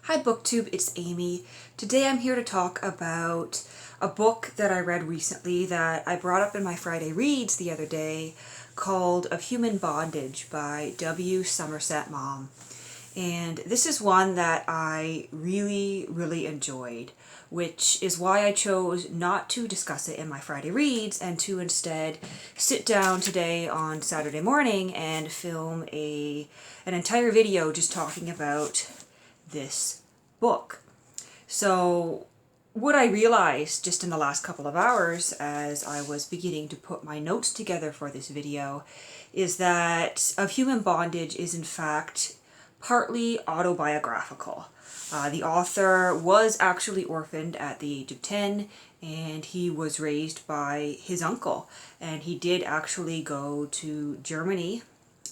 Hi BookTube, it's Amy. Today I'm here to talk about a book that I read recently that I brought up in my Friday Reads the other day called Of Human Bondage by Somerset Maugham. And this is one that I really enjoyed, which is why I chose not to discuss it in my Friday Reads and to instead sit down today on Saturday morning and film an entire video just talking about this book. So what I realized just in the last couple of hours as I was beginning to put my notes together for this video is that Of Human Bondage is in fact partly autobiographical. The author was actually orphaned at the age of 10 and he was raised by his uncle, and he did actually go to Germany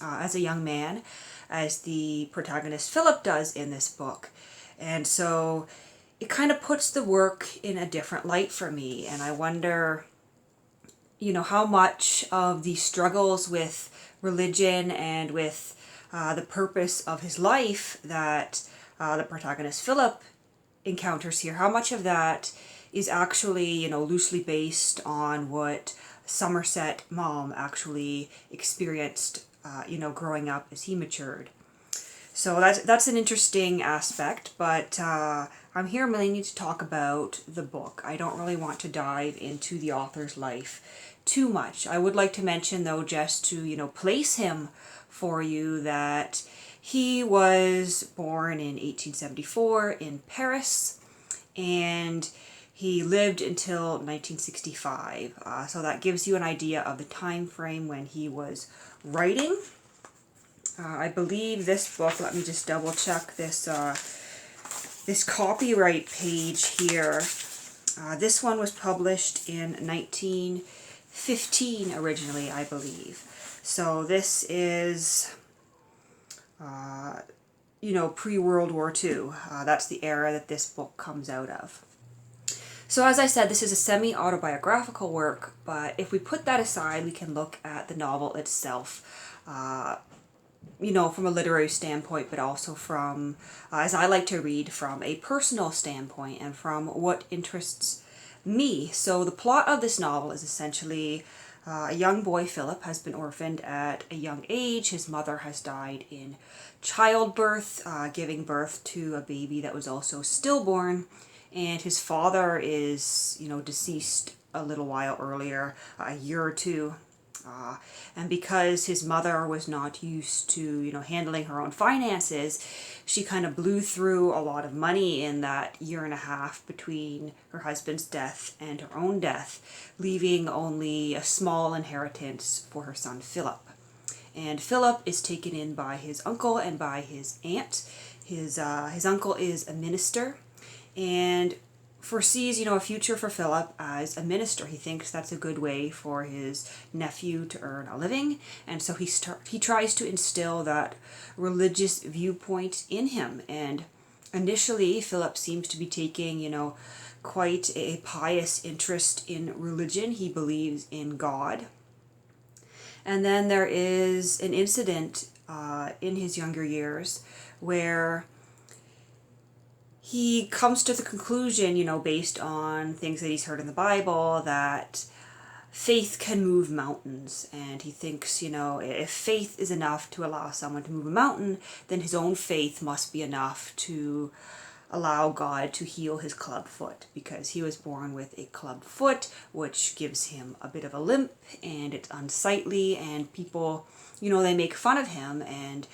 as a young man, as the protagonist Philip does in this book. And so it kind of puts the work in a different light for me, and I wonder, how much of the struggles with religion and with the purpose of his life that the protagonist Philip encounters here, how much of that is actually, loosely based on what Somerset Maugham actually experienced, growing up as he matured. So that's an interesting aspect, but I'm here mainly to talk about the book. I don't really want to dive into the author's life too much. I would like to mention, though, just to, place him for you, that he was born in 1874 in Paris, and he lived until 1965. So that gives you an idea of the time frame when he was writing. I believe this book, let me just double check this this copyright page here. This one was published in 1915 originally, I believe. So this is, pre-World War II. That's the era that this book comes out of. So as I said, this is a semi-autobiographical work, but if we put that aside, we can look at the novel itself. From a literary standpoint, but also from, as I like to read, from a personal standpoint and from what interests me. So the plot of this novel is essentially a young boy, Philip, has been orphaned at a young age. His mother has died in childbirth, giving birth to a baby that was also stillborn, and his father is, deceased a little while earlier, a year or two. And because his mother was not used to, handling her own finances, she kind of blew through a lot of money in that year and a half between her husband's death and her own death, leaving only a small inheritance for her son Philip. And Philip is taken in by his uncle and by his aunt. His uncle is a minister and foresees, a future for Philip as a minister. He thinks that's a good way for his nephew to earn a living, and so he tries to instill that religious viewpoint in him. And initially, Philip seems to be taking, quite a pious interest in religion. He believes in God. And then there is an incident in his younger years where he comes to the conclusion, based on things that he's heard in the Bible, that faith can move mountains. And he thinks, if faith is enough to allow someone to move a mountain, then his own faith must be enough to allow God to heal his club foot, because he was born with a club foot, which gives him a bit of a limp, and it's unsightly, and people, they make fun of him, and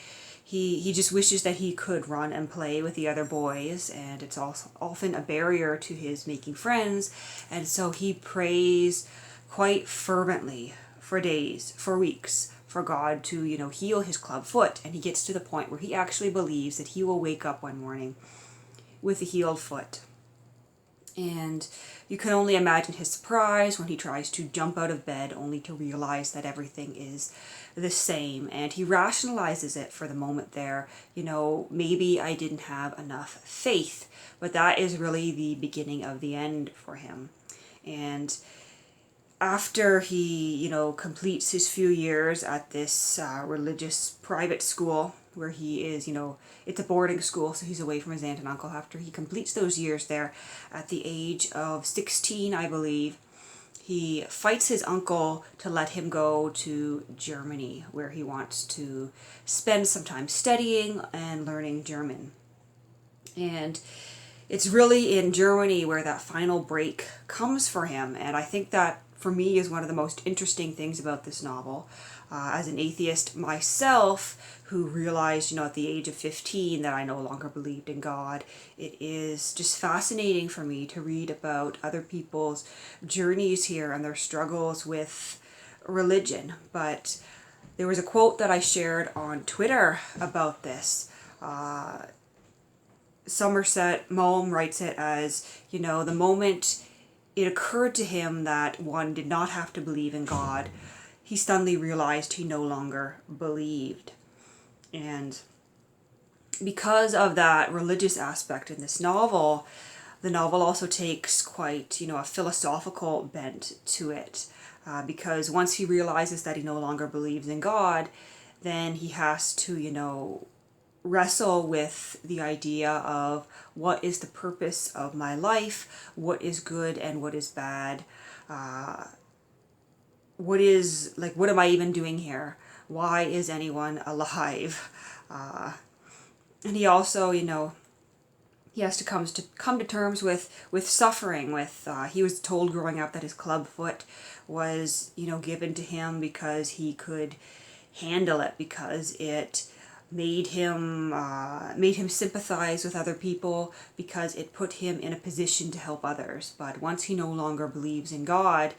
he just wishes that he could run and play with the other boys, and it's also often a barrier to his making friends. And so he prays quite fervently for days, for weeks, for God to, heal his club foot. And he gets to the point where he actually believes that he will wake up one morning with a healed foot. And you can only imagine his surprise when he tries to jump out of bed only to realize that everything is the same. And he rationalizes it for the moment there. Maybe I didn't have enough faith, but that is really the beginning of the end for him. And after he, completes his few years at this religious private school where he is, it's a boarding school, so he's away from his aunt and uncle after he completes those years there. At the age of 16, I believe, he fights his uncle to let him go to Germany, where he wants to spend some time studying and learning German. And it's really in Germany where that final break comes for him. And I think that, for me, is one of the most interesting things about this novel. As an atheist myself, who realized, at the age of 15 that I no longer believed in God, it is just fascinating for me to read about other people's journeys here and their struggles with religion. But there was a quote that I shared on Twitter about this. Somerset Maugham writes it as, the moment it occurred to him that one did not have to believe in God, he suddenly realized he no longer believed. And because of that religious aspect in this novel, the novel also takes quite, a philosophical bent to it. Because once he realizes that he no longer believes in God, then he has to, wrestle with the idea of what is the purpose of my life, what is good and what is bad, what am I even doing here? Why is anyone alive? And he also, he has to come to terms with suffering. He was told growing up that his club foot was, given to him because he could handle it, because it made him sympathize with other people, because it put him in a position to help others. But once he no longer believes in God,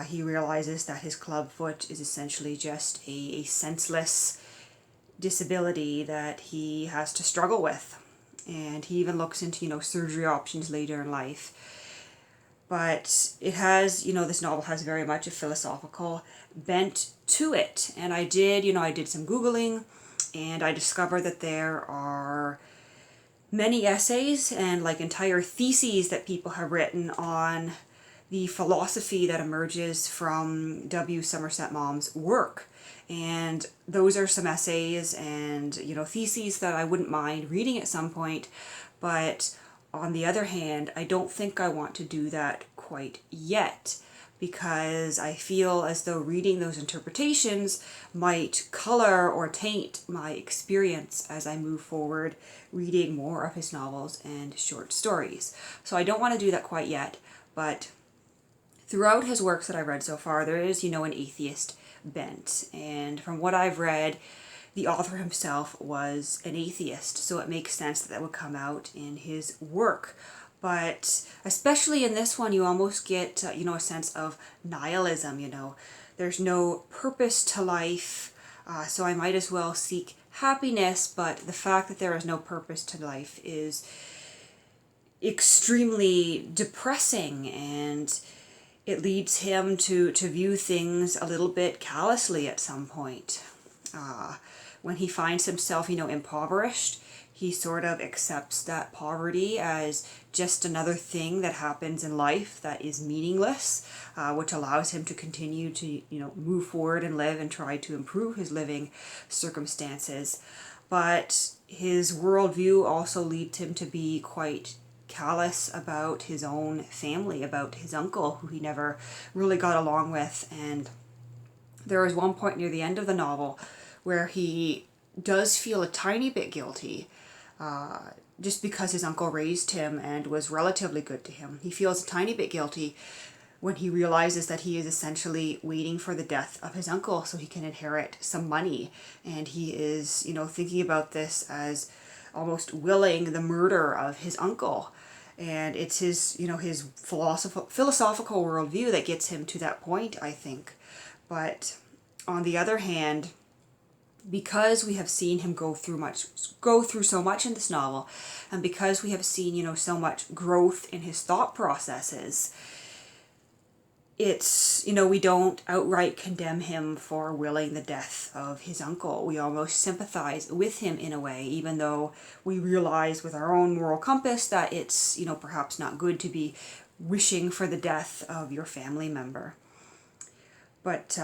he realizes that his club foot is essentially just a senseless disability that he has to struggle with. And he even looks into, surgery options later in life. But it has, this novel has very much a philosophical bent to it. And I did some Googling, and I discovered that there are many essays and entire theses that people have written on the philosophy that emerges from W. Somerset Maugham's work. And those are some essays and, theses that I wouldn't mind reading at some point. But on the other hand, I don't think I want to do that quite yet, because I feel as though reading those interpretations might color or taint my experience as I move forward reading more of his novels and short stories. So I don't want to do that quite yet, but throughout his works that I've read so far, there is, an atheist bent. And from what I've read, the author himself was an atheist, so it makes sense that would come out in his work. But especially in this one, you almost get, a sense of nihilism, There's no purpose to life, so I might as well seek happiness, but the fact that there is no purpose to life is extremely depressing, and it leads him to view things a little bit callously at some point. When he finds himself, impoverished, he sort of accepts that poverty as just another thing that happens in life that is meaningless, which allows him to continue to, move forward and live and try to improve his living circumstances. But his worldview also leads him to be quite callous about his own family, about his uncle, who he never really got along with. And there is one point near the end of the novel where he does feel a tiny bit guilty, just because his uncle raised him and was relatively good to him. He feels a tiny bit guilty when he realizes that he is essentially waiting for the death of his uncle so he can inherit some money. And he is, thinking about this as almost willing the murder of his uncle. And it's his, his philosophical worldview that gets him to that point, I think. But on the other hand, because we have seen him go through so much in this novel, and because we have seen, so much growth in his thought processes, it's, we don't outright condemn him for willing the death of his uncle. We almost sympathize with him in a way, even though we realize with our own moral compass that it's, perhaps not good to be wishing for the death of your family member. But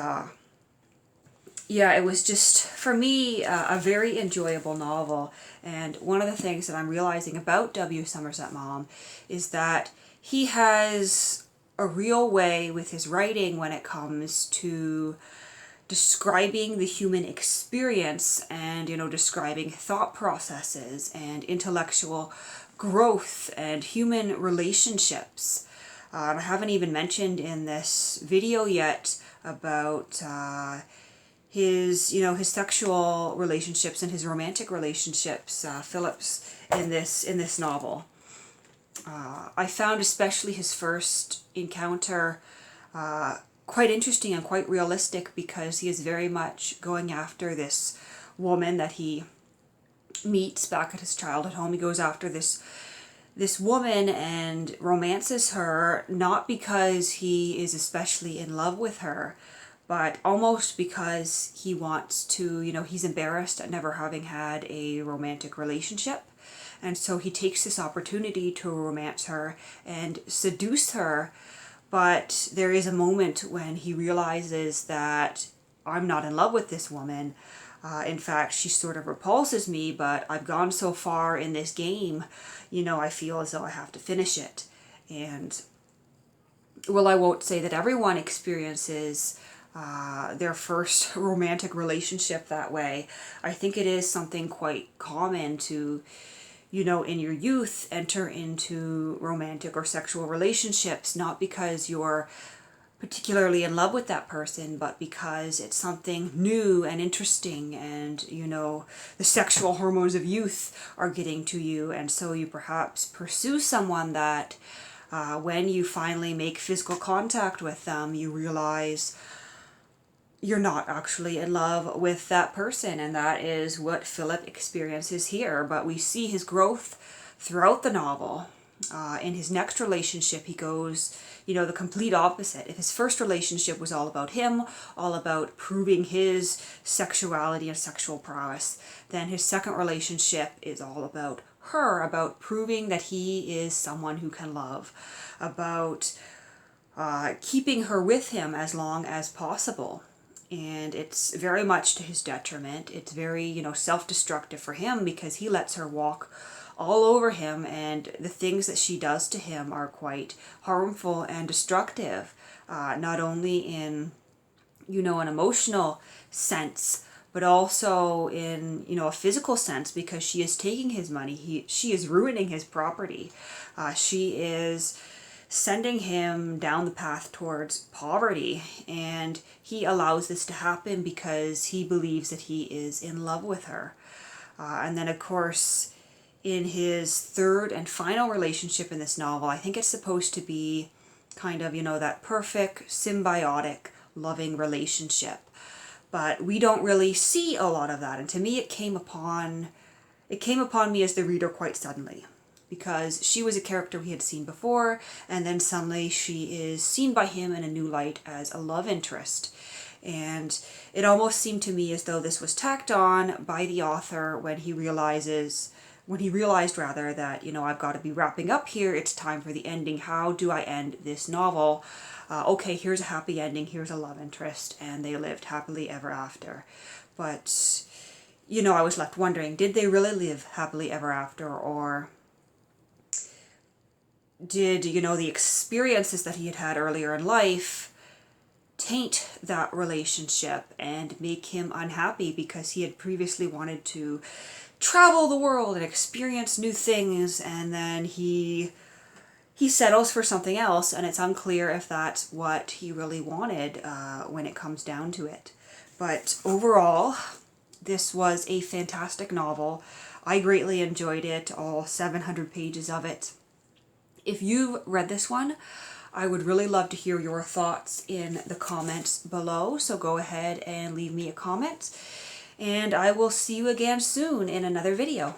yeah, it was just, for me, a very enjoyable novel. And one of the things that I'm realizing about W. Somerset Maugham is that he has a real way with his writing when it comes to describing the human experience and, describing thought processes and intellectual growth and human relationships. I haven't even mentioned in this video yet about his sexual relationships and his romantic relationships, Philip's in this novel. I found especially his first encounter quite interesting and quite realistic, because he is very much going after this woman that he meets back at his childhood home. He goes after this woman and romances her, not because he is especially in love with her, but almost because he wants to, he's embarrassed at never having had a romantic relationship. And so he takes this opportunity to romance her and seduce her. But there is a moment when he realizes that I'm not in love with this woman. In fact, she sort of repulses me, but I've gone so far in this game, I feel as though I have to finish it. And, well, I won't say that everyone experiences their first romantic relationship that way. I think it is something quite common to, in your youth, enter into romantic or sexual relationships, not because you're particularly in love with that person, but because it's something new and interesting, and the sexual hormones of youth are getting to you, and so you perhaps pursue someone that when you finally make physical contact with them, you realize you're not actually in love with that person. And that is what Philip experiences here. But we see his growth throughout the novel. In his next relationship, he goes, the complete opposite. If his first relationship was all about him, all about proving his sexuality and sexual prowess, then his second relationship is all about her, about proving that he is someone who can love, about keeping her with him as long as possible. And it's very much to his detriment. It's very, self-destructive for him, because he lets her walk all over him, and the things that she does to him are quite harmful and destructive, not only in, an emotional sense, but also in, a physical sense, because she is taking his money. She is ruining his property. She is sending him down the path towards poverty, and he allows this to happen because he believes that he is in love with her. And then, of course, in his third and final relationship in this novel, I think it's supposed to be kind of, that perfect, symbiotic, loving relationship. But we don't really see a lot of that, and to me it came upon me as the reader quite suddenly, because she was a character we had seen before, and then suddenly she is seen by him in a new light as a love interest. And it almost seemed to me as though this was tacked on by the author when he realized rather that, I've got to be wrapping up here, it's time for the ending. How do I end this novel? Okay, here's a happy ending, here's a love interest, and they lived happily ever after. But, I was left wondering, did they really live happily ever after, or did, the experiences that he had had earlier in life taint that relationship and make him unhappy, because he had previously wanted to travel the world and experience new things, and then he settles for something else, and it's unclear if that's what he really wanted when it comes down to it. But overall, this was a fantastic novel. I greatly enjoyed it, all 700 pages of it. If you've read this one, I would really love to hear your thoughts in the comments below, so go ahead and leave me a comment, and I will see you again soon in another video.